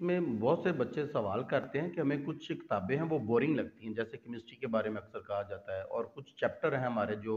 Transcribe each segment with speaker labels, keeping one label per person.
Speaker 1: उसमें बहुत से बच्चे सवाल करते हैं कि हमें कुछ किताबें हैं वो बोरिंग लगती हैं, जैसे केमिस्ट्री के बारे में अक्सर कहा जाता है, और कुछ चैप्टर हैं हमारे जो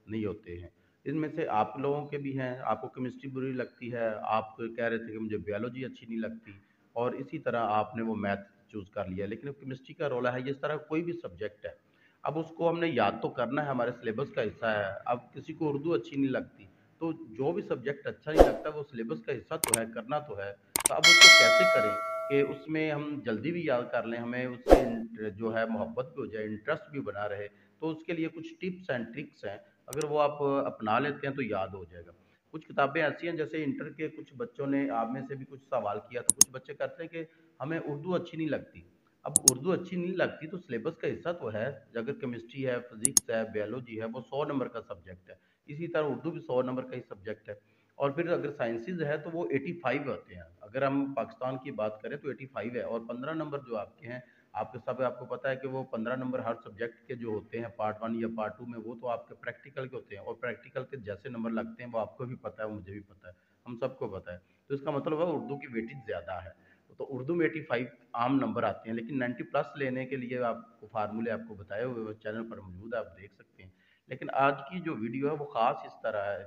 Speaker 1: नहीं होते हैं। इनमें से आप लोगों के भी हैं, आपको केमिस्ट्री बुरी लगती है, आप कह रहे थे कि मुझे बायोलॉजी अच्छी नहीं लगती, और इसी तरह आपने वो मैथ चूज़ कर लिया। लेकिन अब केमिस्ट्री का रोल है, इस तरह कोई भी सब्जेक्ट है, अब उसको हमने याद तो करना है, हमारे सिलेबस का हिस्सा है। अब किसी को उर्दू अच्छी नहीं लगती, तो जो भी सब्जेक्ट अच्छा नहीं लगता वो सिलेबस का हिस्सा तो है, करना तो है। तो अब उसको कैसे करें कि उसमें हम जल्दी भी याद कर लें, हमें उससे जो है मोहब्बत भी हो जाए, इंटरेस्ट भी बना रहे। तो उसके लिए कुछ टिप्स एंड ट्रिक्स हैं, अगर वो आप अपना लेते हैं तो याद हो जाएगा। कुछ किताबें ऐसी हैं, जैसे इंटर के कुछ बच्चों ने आप में से भी कुछ सवाल किया, तो कुछ बच्चे कहते हैं कि हमें उर्दू अच्छी नहीं लगती। अब उर्दू अच्छी नहीं लगती तो सिलेबस का हिस्सा तो है। अगर केमिस्ट्री है, फिजिक्स है, बायोलॉजी है, वो 100 नंबर का सब्जेक्ट है। इसी तरह उर्दू भी 100 नंबर का ही सब्जेक्ट है। और फिर अगर साइंसेज है तो वो 85 होते हैं। अगर हम पाकिस्तान की बात करें तो 85 है, और 15 नंबर जो आपके हैं, आपको पता है कि वो 15 नंबर हर सब्जेक्ट के जो होते हैं, पार्ट वन या पार्ट टू में, वो तो आपके प्रैक्टिकल के होते हैं, और प्रैक्टिकल के जैसे नंबर लगते हैं वो आपको भी पता है, मुझे भी पता है, हम सबको पता है। तो इसका मतलब है उर्दू की वेटेज ज़्यादा है। तो उर्दू में 85 आम नंबर आते हैं, लेकिन 90 प्लस लेने के लिए आपको फार्मूले आपको बताए हुए वो चैनल पर मौजूद है, आप देख सकते हैं। लेकिन आज की जो वीडियो है वो ख़ास इस तरह है,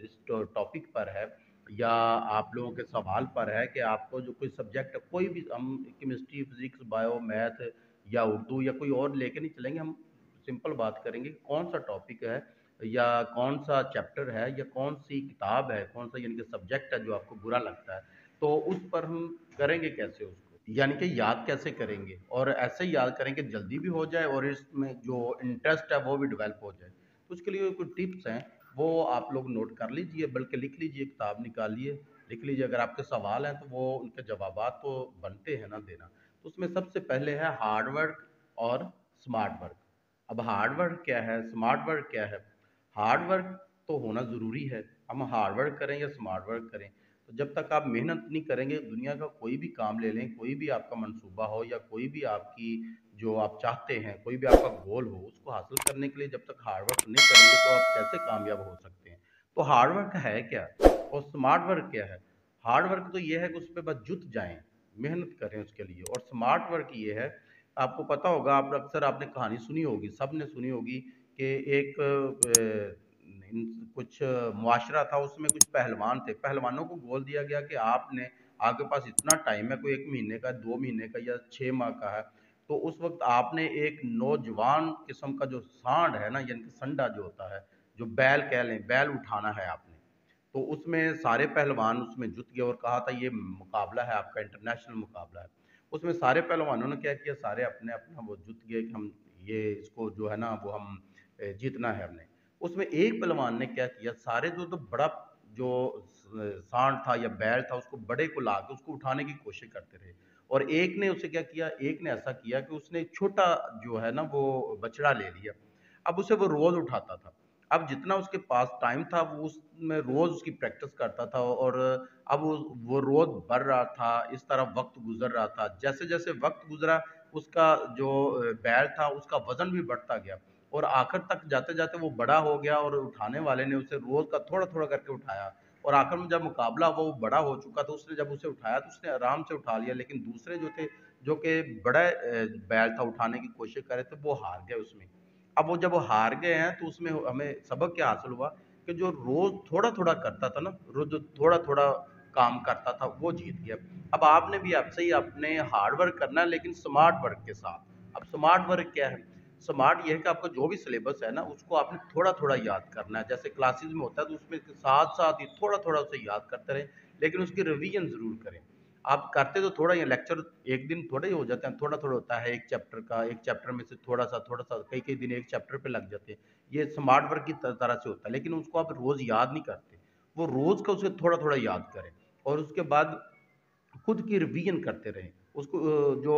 Speaker 1: इस टॉपिक पर है, या आप लोगों के सवाल पर है कि आपको जो कोई सब्जेक्ट है, कोई भी, हम केमिस्ट्री, फिजिक्स, बायो, मैथ या उर्दू या कोई और लेके नहीं चलेंगे। हम सिंपल बात करेंगे कि कौन सा टॉपिक है, या कौन सा चैप्टर है, या कौन सी किताब है, कौन सा यानी कि सब्जेक्ट है जो आपको बुरा लगता है। तो उस पर हम करेंगे कैसे उसको, यानी कि याद कैसे करेंगे, और ऐसे ही याद करेंगे जल्दी भी हो जाए और इसमें जो इंटरेस्ट है वो भी डेवलप हो जाए। तो उसके लिए कुछ टिप्स हैं, वो आप लोग नोट कर लीजिए, बल्कि लिख लीजिए, किताब निकालिए, लिख लीजिए। अगर आपके सवाल हैं तो वो उनके जवाबात तो बनते हैं ना देना। तो उसमें सबसे पहले है हार्ड वर्क और स्मार्ट वर्क। अब हार्ड वर्क क्या है, स्मार्ट वर्क क्या है? हार्ड वर्क तो होना ज़रूरी है। हम हार्ड वर्क करें या स्मार्ट वर्क करें, तो जब तक आप मेहनत नहीं करेंगे, दुनिया का कोई भी काम ले लें, कोई भी आपका मंसूबा हो, या कोई भी आपकी जो आप चाहते हैं, कोई भी आपका गोल हो, उसको हासिल करने के लिए जब तक हार्ड वर्क नहीं करेंगे तो आप कैसे कामयाब हो सकते हैं? तो हार्ड वर्क है क्या, और स्मार्ट वर्क क्या है? हार्ड वर्क तो ये है कि उस पे बस जुट जाएँ, मेहनत करें उसके लिए। और स्मार्ट वर्क ये है, आपको पता होगा, आप अक्सर आपने कहानी सुनी होगी, सबने सुनी होगी कि एक कुछ मुआशरा था, उसमें कुछ पहलवान थे। पहलवानों को बोल दिया गया कि आपने, आपके पास इतना टाइम है, कोई 1 महीने का, 2 महीने का या 6 माह का है, तो उस वक़्त आपने एक नौजवान किस्म का जो सांड है ना, यानी कि संडा जो होता है, जो बैल कह लें, बैल उठाना है आपने। तो उसमें सारे पहलवान उसमें जुट गए और कहा था ये मुकाबला है आपका, इंटरनेशनल मुकाबला है। उसमें सारे पहलवानों ने क्या किया, सारे अपने अपना वो जुट गए कि हम ये इसको जो है ना वो हम जीतना है हमने। उसमें एक पहलवान ने क्या किया, सारे जो तो बड़ा जो सांड था या बैल था, उसको बड़े को ला के उसको उठाने की कोशिश करते रहे। और एक ने उसे क्या किया, एक ने ऐसा किया कि उसने एक छोटा जो है ना वो बछड़ा ले लिया। अब उसे वो रोज उठाता था। अब जितना उसके पास टाइम था वो उसमें रोज उसकी प्रैक्टिस करता था, और अब वो रोज बढ़ रहा था, इस तरह वक्त गुजर रहा था। जैसे जैसे वक्त गुजरा, उसका जो बैल था उसका वजन भी बढ़ता गया, और आखिर तक जाते जाते वो बड़ा हो गया, और उठाने वाले ने उसे रोज का थोड़ा थोड़ा करके उठाया। और आखिर में जब मुकाबला वो बड़ा हो चुका, तो उसने जब उसे उठाया तो उसने आराम से उठा लिया, लेकिन दूसरे जो थे, जो कि बड़ा बैल था उठाने की कोशिश कर रहे थे, वो हार गए उसमें। अब वो जब वो हार गए हैं तो उसमें हमें सबक क्या हासिल हुआ, कि जो रोज थोड़ा थोड़ा करता था ना, रोज जो थोड़ा थोड़ा काम करता था वो जीत गया। अब आपने भी आपसे ही अपने हार्ड वर्क करना है, लेकिन स्मार्ट वर्क के साथ। अब स्मार्ट वर्क क्या है? स्मार्ट ये है कि आपका जो भी सिलेबस है ना, उसको आपने थोड़ा थोड़ा याद करना है। जैसे क्लासेस में होता है तो उसमें साथ साथ ही थोड़ा थोड़ा उसे याद करते रहें, लेकिन उसकी रिवीजन जरूर करें। आप करते तो थोड़ा ही, लेक्चर एक दिन थोड़े ही हो जाते हैं, थोड़ा थोड़ा होता है एक चैप्टर का, एक चैप्टर में से थोड़ा सा कई कई दिन एक चैप्टर पे लग जाते हैं। ये स्मार्ट वर्क की तरह से होता है, लेकिन उसको आप रोज याद नहीं करते। वो रोज का उसे थोड़ा थोड़ा याद करें, और उसके बाद खुद की रिवीजन करते रहें। उसको जो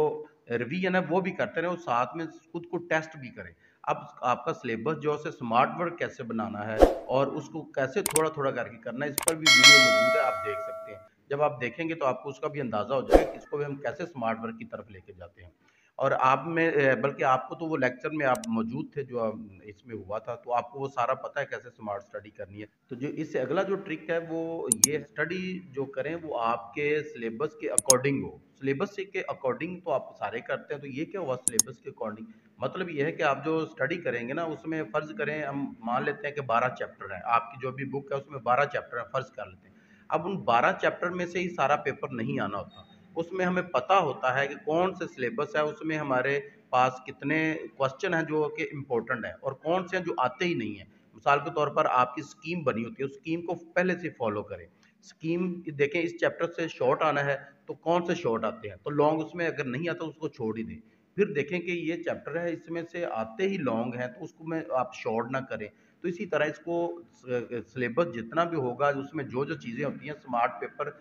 Speaker 1: रिवीजन है वो भी करते रहें, और साथ में खुद को टेस्ट भी करें। अब आपका सिलेबस जो है उसे स्मार्ट वर्क कैसे बनाना है, और उसको कैसे थोड़ा थोड़ा करके करना है, इस पर भी वीडियो मौजूद है, आप देख सकते हैं। जब आप देखेंगे तो आपको उसका भी अंदाजा हो जाएगा कि इसको भी हम कैसे स्मार्ट वर्क की तरफ लेके जाते हैं। और आप में बल्कि आपको तो वो लेक्चर में आप मौजूद थे जो इसमें हुआ था, तो आपको वो सारा पता है कैसे स्मार्ट स्टडी करनी है। तो जो इससे अगला जो ट्रिक है वो ये, स्टडी जो करें वो आपके सिलेबस के अकॉर्डिंग हो। सिलेबस के अकॉर्डिंग तो आप सारे करते हैं, तो ये क्या हुआ सिलेबस के अकॉर्डिंग? मतलब ये है कि आप जो स्टडी करेंगे ना, उसमें फ़र्ज़ करें हम मान लेते हैं कि 12 चैप्टर हैं, आपकी जो भी बुक है उसमें 12 चैप्टर हैं, फ़र्ज़ कर लेते हैं। अब उन 12 चैप्टर में से ही सारा पेपर नहीं आना होता। उसमें हमें पता होता है कि कौन से सिलेबस है, उसमें हमारे पास कितने क्वेश्चन हैं जो कि इम्पोर्टेंट हैं और कौन से हैं जो आते ही नहीं हैं। मिसाल के तौर पर आपकी स्कीम बनी होती है, उस स्कीम को पहले से फॉलो करें। स्कीम देखें, इस चैप्टर से शॉर्ट आना है तो कौन से शॉर्ट आते हैं, तो लॉन्ग उसमें अगर नहीं आता उसको छोड़ ही दें। फिर देखें कि ये चैप्टर है, इसमें से आते ही लॉन्ग हैं, तो उसको में आप शॉर्ट ना करें। तो इसी तरह इसको सिलेबस जितना भी होगा उसमें जो जो चीज़ें होती हैं, स्मार्ट पेपर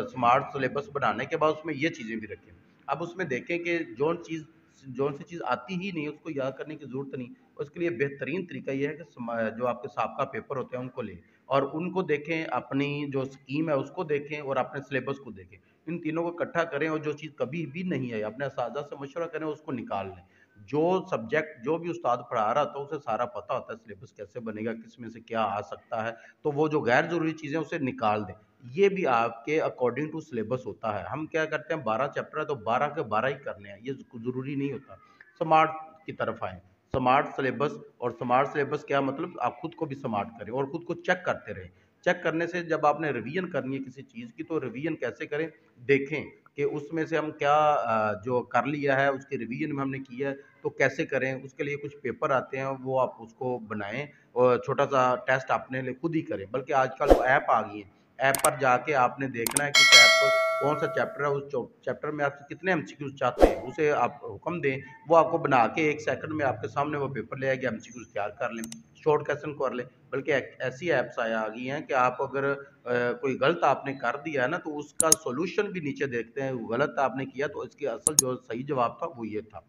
Speaker 1: स्मार्ट सिलेबस बनाने के बाद उसमें ये चीज़ें भी रखें। अब उसमें देखें कि जौन सी चीज़ आती ही नहीं उसको याद करने की ज़रूरत नहीं। उसके लिए बेहतरीन तरीका ये है कि जो आपके साहब का पेपर होते हैं उनको लें और उनको देखें, अपनी जो स्कीम है उसको देखें और अपने सिलेबस को देखें। इन तीनों को इकट्ठा करें और जो चीज़ कभी भी नहीं आई अपने असातिज़ा से मशवरा करें, उसको निकाल लें। जो सब्जेक्ट जो भी उस्ताद पढ़ा रहा था उसे सारा पता होता है सिलेबस कैसे बनेगा, किस में से क्या आ सकता है, तो वो जो गैर ज़रूरी चीज़ें उसे निकाल दें। ये भी आपके अकॉर्डिंग टू सिलेबस होता है। हम क्या करते हैं, 12 चैप्टर है तो 12 के 12 ही करने हैं, ये ज़रूरी नहीं होता। स्मार्ट की तरफ आएँ, स्मार्ट सिलेबस। और स्मार्ट सिलेबस क्या मतलब, आप खुद को भी स्मार्ट करें और खुद को चेक करते रहें। चेक करने से जब आपने रिवीजन करनी है किसी चीज़ की, तो रिवीजन कैसे करें, देखें कि उसमें से हम क्या जो कर लिया है उसकी रिवीजन में हमने किया है तो कैसे करें। उसके लिए कुछ पेपर आते हैं, वो आप उसको बनाएं और छोटा सा टेस्ट अपने लिए खुद ही करें। बल्कि आजकल तो ऐप आ गई है, ऐप पर जाके आपने देखना है कि उस ऐप पर कौन सा चैप्टर है, उस चैप्टर में आपसे कितने एमसीक्यूज चाहते हैं, उसे आप हुक्म दें, वो आपको बना के 1 सेकंड में आपके सामने वो पेपर ले आएगी, एमसीक्यूज तैयार कर लें, शॉर्ट क्वेश्चन कर लें। बल्कि ऐसी ऐप्स आ गई हैं कि आप अगर कोई गलत आपने कर दिया है ना, तो उसका सॉल्यूशन भी नीचे देखते हैं, गलत आपने किया तो इसके असल जो सही जवाब था वो ये था।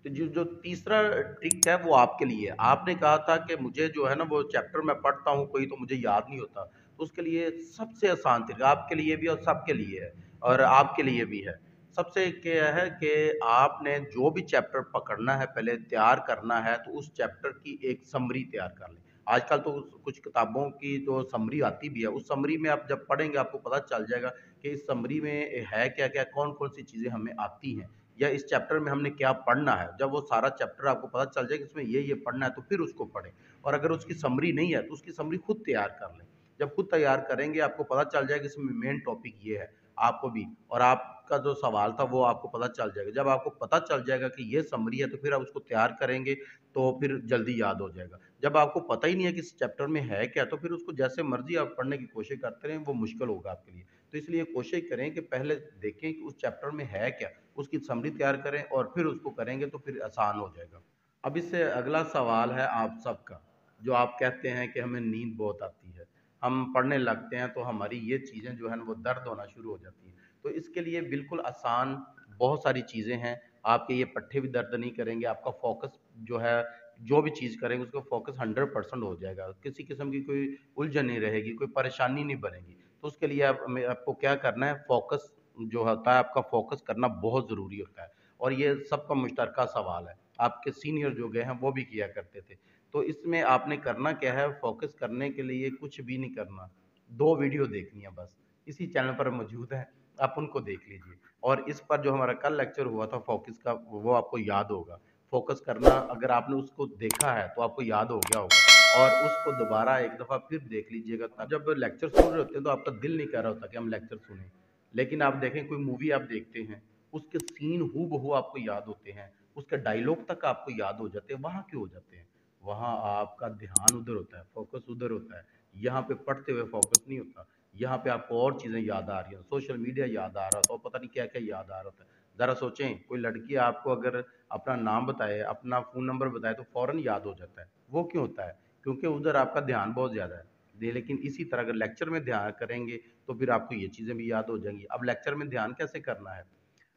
Speaker 1: तो जो जो तीसरा ट्रिक है वो आपके लिए है। आपने कहा था कि मुझे जो है ना वो चैप्टर मैं पढ़ता हूँ कोई तो मुझे याद नहीं होता। तो उसके लिए सबसे आसान तरीका आपके लिए भी और सबके लिए है और आपके लिए भी है। सबसे क्या है कि आपने जो भी चैप्टर पकड़ना है पहले तैयार करना है, तो उस चैप्टर की एक समरी तैयार कर लें। आजकल तो कुछ किताबों की जो समरी आती भी है, उस समरी में आप जब पढ़ेंगे आपको पता चल जाएगा कि इस समरी में है क्या-क्या, कौन-कौन सी चीज़ें हमें आती हैं। या इस चैप्टर में हमने क्या पढ़ना है। जब वो सारा चैप्टर आपको पता चल जाए कि इसमें ये पढ़ना है तो फिर उसको पढ़ें। और अगर उसकी समरी नहीं है तो उसकी समरी खुद तैयार कर लें। जब खुद तैयार करेंगे आपको पता चल जाएगा इसमें मेन टॉपिक ये है, आपको भी, और आपका जो सवाल था वो आपको पता चल जाएगा। जब आपको पता चल जाएगा कि ये समरी है तो फिर आप उसको तैयार करेंगे तो फिर जल्दी याद हो जाएगा। जब आपको पता ही नहीं है कि इस चैप्टर में है क्या, तो फिर उसको जैसे मर्ज़ी आप पढ़ने की कोशिश करते रहें, वो मुश्किल होगा आपके लिए। तो इसलिए कोशिश करें कि पहले देखें कि उस चैप्टर में है क्या, उसकी समरी तैयार करें और फिर उसको करेंगे तो फिर आसान हो जाएगा। अब इससे अगला सवाल है आप सबका, जो आप कहते हैं कि हमें नींद बहुत आती है। हम पढ़ने लगते हैं तो हमारी ये चीज़ें जो है ना वो दर्द होना शुरू हो जाती हैं। तो इसके लिए बिल्कुल आसान बहुत सारी चीज़ें हैं। आपके ये पट्टे भी दर्द नहीं करेंगे, आपका फ़ोकस जो है, जो भी चीज़ करेंगे उसका फ़ोकस 100% हो जाएगा। किसी किस्म की कोई उलझन नहीं रहेगी, कोई परेशानी नहीं बनेगी। तो उसके लिए आपको क्या करना है, फ़ोकस जो होता है, आपका फ़ोकस करना बहुत ज़रूरी होता है और ये सबका मुश्तरका सवाल है। आपके सीनियर जो गए हैं वो भी किया करते थे। तो इसमें आपने करना क्या है, फ़ोकस करने के लिए कुछ भी नहीं करना। 2 वीडियो देखनी है बस। इसी चैनल पर मौजूद हैं, आप उनको देख लीजिए। और इस पर जो हमारा कल लेक्चर हुआ था फ़ोकस का, वो आपको याद होगा। फ़ोकस करना अगर आपने उसको देखा है तो आपको याद हो गया होगा और उसको दोबारा एक दफ़ा फिर देख लीजिएगा। जब लेक्चर सुन रहे होते हैं तो आपका दिल नहीं कर रहा होता कि हम लेक्चर सुनें। लेकिन आप देखें, कोई मूवी आप देखते हैं, उसके सीन हूबहू आपको याद होते हैं, उसके डायलॉग तक आपको याद हो जाते हैं। वहाँ क्यों हो जाते हैं? वहाँ आपका ध्यान उधर होता है, फ़ोकस उधर होता है। यहाँ पे पढ़ते हुए फ़ोकस नहीं होता। यहाँ पे आपको और चीज़ें याद आ रही हैं, सोशल मीडिया याद आ रहा होता है और पता नहीं क्या-क्या याद आ रहा होता है। ज़रा सोचें, कोई लड़की आपको अगर अपना नाम बताए, अपना फ़ोन नंबर बताए तो फ़ौरन याद हो जाता है। वो क्यों होता है? क्योंकि उधर आपका ध्यान बहुत ज़्यादा है। लेकिन इसी तरह अगर लेक्चर में ध्यान करेंगे तो फिर आपको ये चीज़ें भी याद हो जाएँगी। अब लेक्चर में ध्यान कैसे करना है?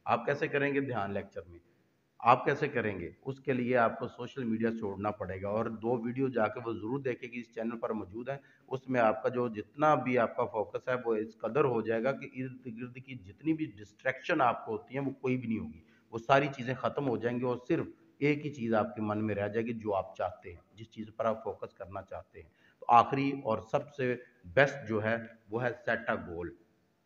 Speaker 1: आप कैसे करेंगे ध्यान लेक्चर में? आप कैसे करेंगे? उसके लिए आपको सोशल मीडिया छोड़ना पड़ेगा और 2 वीडियो जाके वो ज़रूर देखें कि इस चैनल पर मौजूद है। उसमें आपका जो जितना भी आपका फ़ोकस है वो इस कदर हो जाएगा कि इर्द-गिर्द की जितनी भी डिस्ट्रैक्शन आपको होती हैं वो कोई भी नहीं होगी। वो सारी चीज़ें ख़त्म हो जाएँगी और सिर्फ़ एक ही चीज़ आपके मन में रह जाएगी जो आप चाहते हैं, जिस चीज़ पर आप फ़ोकस करना चाहते हैं। तो आखिरी और सबसे बेस्ट जो है वो है सेट अ गोल।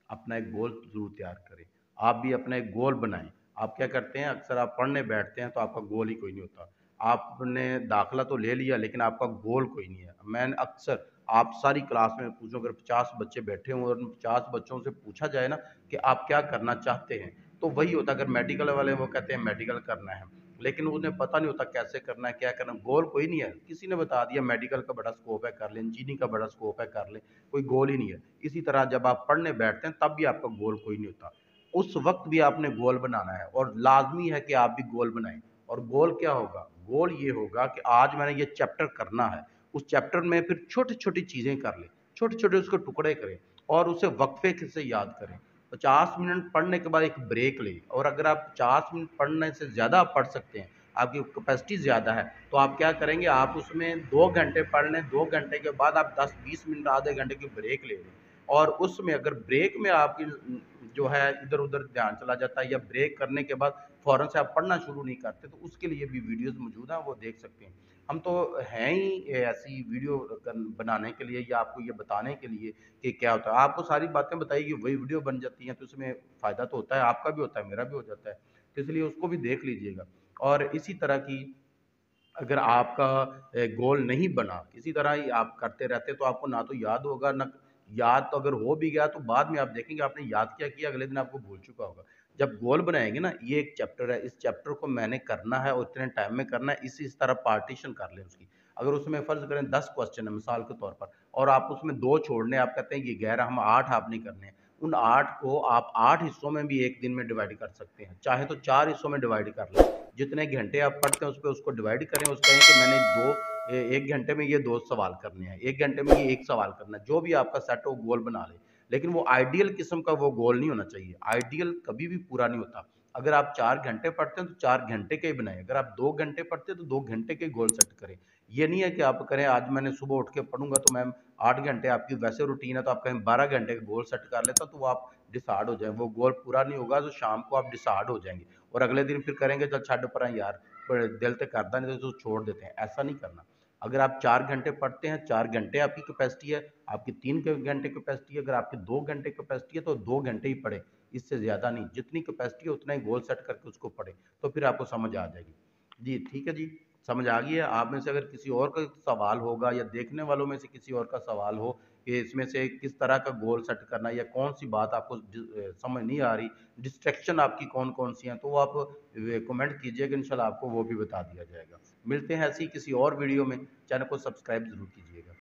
Speaker 1: अपना एक गोल ज़रूर तैयार करें। आप भी अपने गोल बनाएं। आप क्या करते हैं, अक्सर आप पढ़ने बैठते हैं तो आपका गोल ही कोई नहीं होता। आपने दाखिला तो ले लिया लेकिन आपका गोल कोई नहीं है। मैं अक्सर, आप सारी क्लास में पूछो, अगर 50 बच्चे बैठे हों और उन 50 बच्चों से पूछा जाए ना कि आप क्या करना चाहते हैं, तो वही होता है। अगर मेडिकल वाले वो कहते हैं मेडिकल करना है, लेकिन उन्हें पता नहीं होता कैसे करना है, क्या करना है, गोल कोई नहीं है। किसी ने बता दिया मेडिकल का बड़ा स्कोप है कर ले, इंजीनियरिंग का बड़ा स्कोप है कर ले, कोई गोल ही नहीं है। इसी तरह जब आप पढ़ने बैठते हैं तब भी आपका गोल कोई नहीं होता। उस वक्त भी आपने गोल बनाना है और लाजमी है कि आप भी गोल बनाएं। और गोल क्या होगा, गोल ये होगा कि आज मैंने ये चैप्टर करना है, उस चैप्टर में फिर छोटी छोटी चीज़ें कर लें, छोटे छोटे उसको टुकड़े करें और उसे वक्फे से याद करें। 50 मिनट पढ़ने के बाद एक ब्रेक लें, और अगर आप 50 मिनट पढ़ने से ज़्यादा पढ़ सकते हैं, आपकी कैपेसिटी ज़्यादा है, तो आप क्या करेंगे, आप उसमें 2 घंटे पढ़ लें, 2 घंटे के बाद आप 10-20 मिनट आधे घंटे की ब्रेक ले लें। और उसमें अगर ब्रेक में आपकी जो है इधर उधर ध्यान चला जाता है, या ब्रेक करने के बाद फ़ौरन से आप पढ़ना शुरू नहीं करते, तो उसके लिए भी वीडियोस मौजूद हैं, वो देख सकते हैं। हम तो हैं ही ऐसी वीडियो बनाने के लिए, या आपको ये बताने के लिए कि क्या होता है। आपको सारी बातें बताइए, वही वीडियो बन जाती हैं, तो उसमें फ़ायदा तो होता है, आपका भी होता है, मेरा भी हो जाता है। तो इसलिए उसको भी देख लीजिएगा। और इसी तरह की, अगर आपका गोल नहीं बना, किसी तरह ही आप करते रहते, तो आपको ना तो याद होगा, ना याद, तो अगर हो भी गया तो बाद में आप देखेंगे आपने याद क्या किया, अगले दिन आपको भूल चुका होगा। जब गोल बनाएंगे ना, ये एक चैप्टर है, इस चैप्टर को मैंने करना है और इतने टाइम में करना है, इस तरह पार्टीशन कर लें उसकी। अगर उसमें फ़र्ज़ करें 10 क्वेश्चन है मिसाल के तौर पर, और आप उसमें 2 छोड़ने, आप कहते हैं ये 11, हम 8 आप नहीं करने हैं। उन 8 को आप 8 हिस्सों में भी एक दिन में डिवाइड कर सकते हैं, चाहे तो 4 हिस्सों में डिवाइड कर लें। जितने घंटे आप पढ़ते हैं उस पे उसको डिवाइड करें, उसको कहें कि मैंने 1 घंटे में ये 2 सवाल करने हैं, 1 घंटे में ये 1 सवाल करना है, जो भी आपका सेट हो गोल बना लें। लेकिन वो आइडियल किस्म का वो गोल नहीं होना चाहिए, आइडियल कभी भी पूरा नहीं होता। अगर आप 4 घंटे पढ़ते हैं तो 4 घंटे के ही बनाएँ, अगर आप 2 घंटे पढ़ते हैं तो 2 घंटे के गोल सेट करें। ये नहीं है कि आप करें आज मैंने सुबह उठ के पढ़ूँगा तो मैम 8 घंटे आपकी वैसे रूटीन है, तो आप कहें 12 घंटे का गोल सेट कर लेता, तो वो आप डिसहार्ड हो जाएँ, वो गोल पूरा नहीं होगा, तो शाम को आप डिसहार्ड हो जाएँगे। और अगले दिन फिर करेंगे, चल छड्ड परा यार, पर दिल ते करदा नहीं, तो छोड़ देते हैं, ऐसा नहीं करना। अगर आप 4 घंटे पढ़ते हैं, 4 घंटे आपकी कैपेसिटी है, आपकी 3 घंटे कैपेसिटी है, अगर आपकी 2 घंटे कैपेसिटी है तो 2 घंटे ही पढ़ें, इससे ज़्यादा नहीं। जितनी कैपेसिटी है उतना ही गोल सेट करके उसको पढ़ें, तो फिर आपको समझ आ जाएगी। जी, ठीक है जी, समझ आ गई है? आप में से अगर किसी और का सवाल होगा, या देखने वालों में से किसी और का सवाल हो कि इसमें से किस तरह का गोल सेट करना है, या कौन-सी बात आपको समझ नहीं आ रही, डिस्ट्रैक्शन आपकी कौन-कौन सी हैं, तो वो आप कमेंट कीजिएगा, इंशाल्लाह आपको वो भी बता दिया जाएगा। मिलते हैं ऐसी किसी और वीडियो में, चैनल को सब्सक्राइब ज़रूर कीजिएगा।